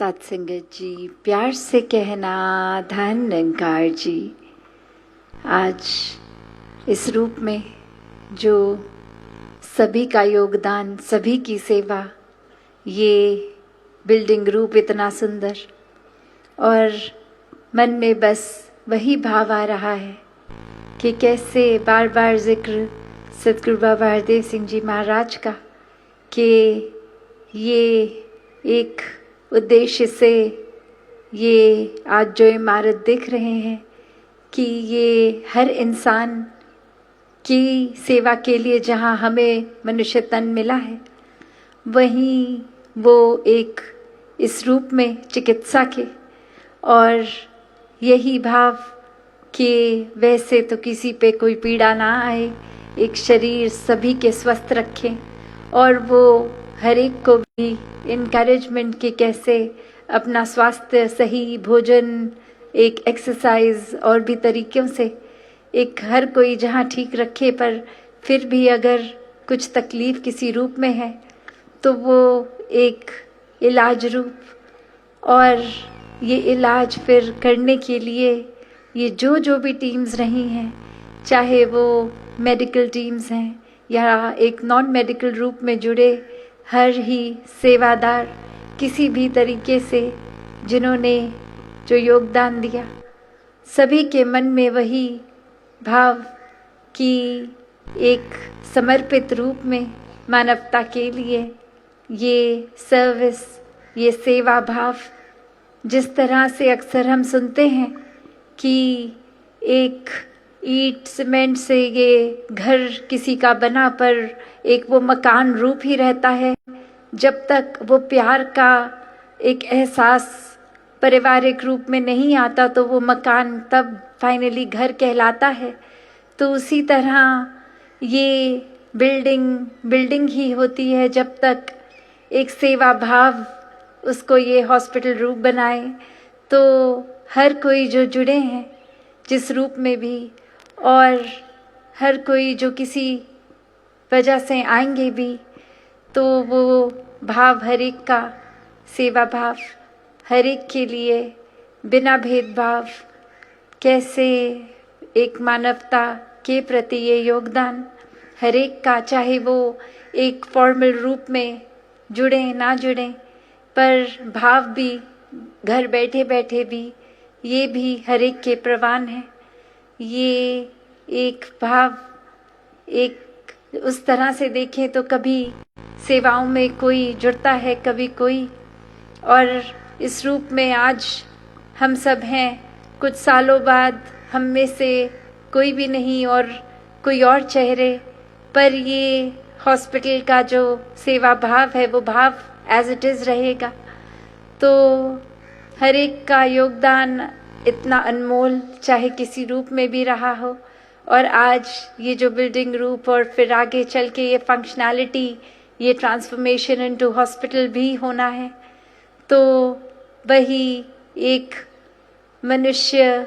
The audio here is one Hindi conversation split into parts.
सत्संगत जी, प्यार से कहना धन निरंकार जी। आज इस रूप में जो सभी का योगदान, सभी की सेवा, ये बिल्डिंग रूप इतना सुंदर, और मन में बस वही भाव आ रहा है कि कैसे बार बार जिक्र सतगुरु बाबा हरदेव सिंह जी महाराज का कि ये एक उद्देश्य से ये आज जो इमारत देख रहे हैं कि ये हर इंसान की सेवा के लिए जहाँ हमें मनुष्य तन मिला है, वहीं वो एक इस रूप में चिकित्सा के, और यही भाव कि वैसे तो किसी पे कोई पीड़ा ना आए, एक शरीर सभी के स्वस्थ रखें, और वो हर एक को भी इनकरेजमेंट के कैसे अपना स्वास्थ्य, सही भोजन, एक एक्सरसाइज और भी तरीक़ों से एक हर कोई जहाँ ठीक रखे, पर फिर भी अगर कुछ तकलीफ़ किसी रूप में है तो वो एक इलाज रूप, और ये इलाज फिर करने के लिए ये जो भी टीम्स रही हैं, चाहे वो मेडिकल टीम्स हैं या एक नॉन मेडिकल रूप में जुड़े हर ही सेवादार किसी भी तरीके से जिन्होंने जो योगदान दिया, सभी के मन में वही भाव कि एक समर्पित रूप में मानवता के लिए ये सर्विस, ये सेवा भाव, जिस तरह से अक्सर हम सुनते हैं कि एक ईंट सीमेंट से ये घर किसी का बना, पर एक वो मकान रूप ही रहता है जब तक वो प्यार का एक एहसास पारिवारिक रूप में नहीं आता, तो वो मकान तब फाइनली कहलाता है। तो उसी तरह ये बिल्डिंग ही होती है जब तक एक सेवा भाव उसको ये हॉस्पिटल रूप बनाए। तो हर कोई जो जुड़े हैं जिस रूप में भी, और हर कोई जो किसी वजह से आएंगे भी, तो वो भाव हर एक का, सेवा भाव हर एक के लिए बिना भेदभाव, कैसे एक मानवता के प्रति ये योगदान हर एक का, चाहे वो एक फॉर्मल रूप में जुड़े ना जुड़े, पर भाव भी घर बैठे बैठे भी ये भी हर एक के प्रवान है। ये एक भाव एक उस तरह से देखें तो कभी सेवाओं में कोई जुड़ता है, कभी कोई, और इस रूप में आज हम सब हैं। कुछ सालों बाद हम में से कोई भी नहीं और कोई और चेहरे, पर ये हॉस्पिटल का जो सेवा भाव है वो भाव एज इट इज़ रहेगा। तो हर एक का योगदान इतना अनमोल, चाहे किसी रूप में भी रहा हो, और आज ये जो बिल्डिंग रूप और फिर आगे चल के ये फंक्शनैलिटी, ये ट्रांसफॉर्मेशन इनटू हॉस्पिटल भी होना है, तो वही एक मनुष्य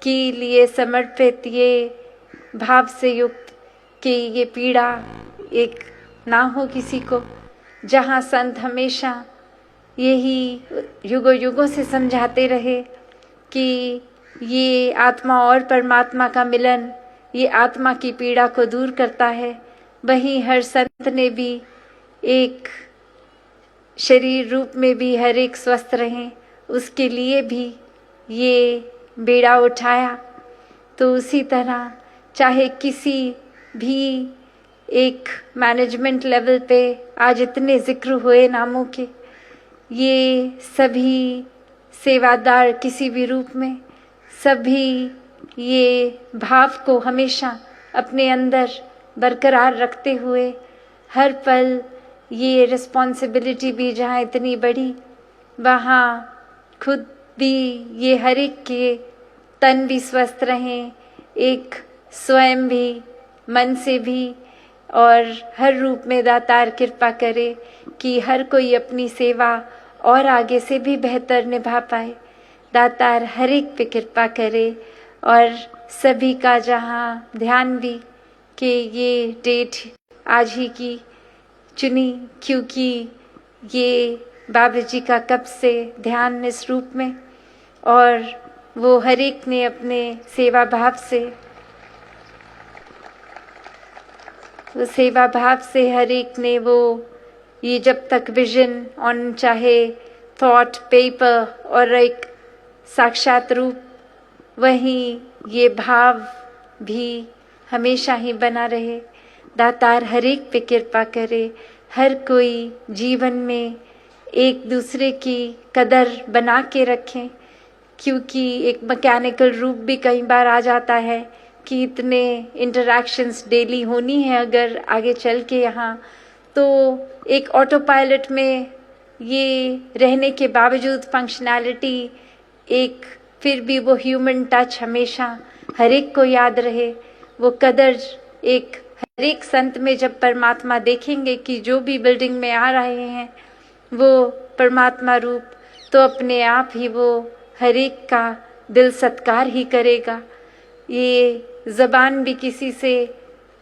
के लिए समर्पित ये भाव से युक्त कि ये पीड़ा एक ना हो किसी को। जहाँ संत हमेशा यही युगों युगों से समझाते रहे कि ये आत्मा और परमात्मा का मिलन ये आत्मा की पीड़ा को दूर करता है, वहीं हर संत ने भी एक शरीर रूप में भी हर एक स्वस्थ रहें, उसके लिए भी ये बेड़ा उठाया। तो उसी तरह चाहे किसी भी एक मैनेजमेंट लेवल पे आज इतने जिक्र हुए नामों के, ये सभी सेवादार किसी भी रूप में, सभी ये भाव को हमेशा अपने अंदर बरकरार रखते हुए हर पल ये रिस्पॉन्सिबिलिटी भी जहाँ इतनी बड़ी, वहाँ खुद भी ये हर एक के तन भी स्वस्थ रहें, एक स्वयं भी मन से भी, और हर रूप में दातार कृपा करे कि हर कोई अपनी सेवा और आगे से भी बेहतर निभा पाए। दातार हर एक पे कृपा करे, और सभी का जहाँ ध्यान भी कि ये डेट आज ही की चुनी, क्योंकि ये बाबा जी का कब से ध्यान इस रूप में, और वो हर एक ने अपने सेवा भाव से हर एक ने वो ये जब तक विजन ऑन चाहे थॉट पेपर और एक साक्षात रूप, वहीं ये भाव भी हमेशा ही बना रहे। दातार हर एक पे कृपा करे, हर कोई जीवन में एक दूसरे की कदर बना के रखें, क्योंकि एक मैकेनिकल रूप भी कई बार आ जाता है कि इतने इंटरैक्शंस डेली होनी है अगर आगे चल के यहाँ, तो एक ऑटो पायलट में ये रहने के बावजूद फंक्शनैलिटी एक फिर भी वो ह्यूमन टच हमेशा हर एक को याद रहे, वो कदर एक हर एक संत में जब परमात्मा देखेंगे कि जो भी बिल्डिंग में आ रहे हैं वो परमात्मा रूप, तो अपने आप ही वो हर एक का दिल सत्कार ही करेगा। ये ज़बान भी किसी से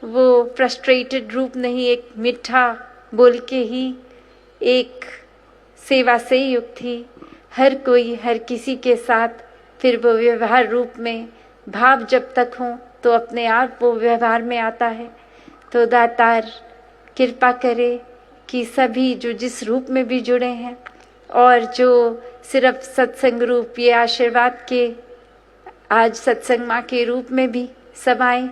वो फ्रस्ट्रेटेड रूप नहीं, एक मीठा बोल के ही एक सेवा से युक्त थी। हर कोई हर किसी के साथ फिर वो व्यवहार रूप में भाव जब तक हो तो अपने आप वो व्यवहार में आता है। तो दातार कृपा करे कि सभी जो जिस रूप में भी जुड़े हैं और जो सिर्फ सत्संग रूप ये आशीर्वाद के आज सत्संग माँ के रूप में भी सब आए,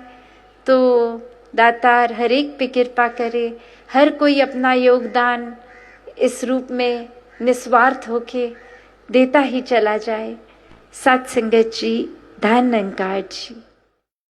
तो दातार हर एक पे कृपा करे, हर कोई अपना योगदान इस रूप में निस्वार्थ होके देता ही चला जाए। सत्संगत जी, धन निरंकार जी।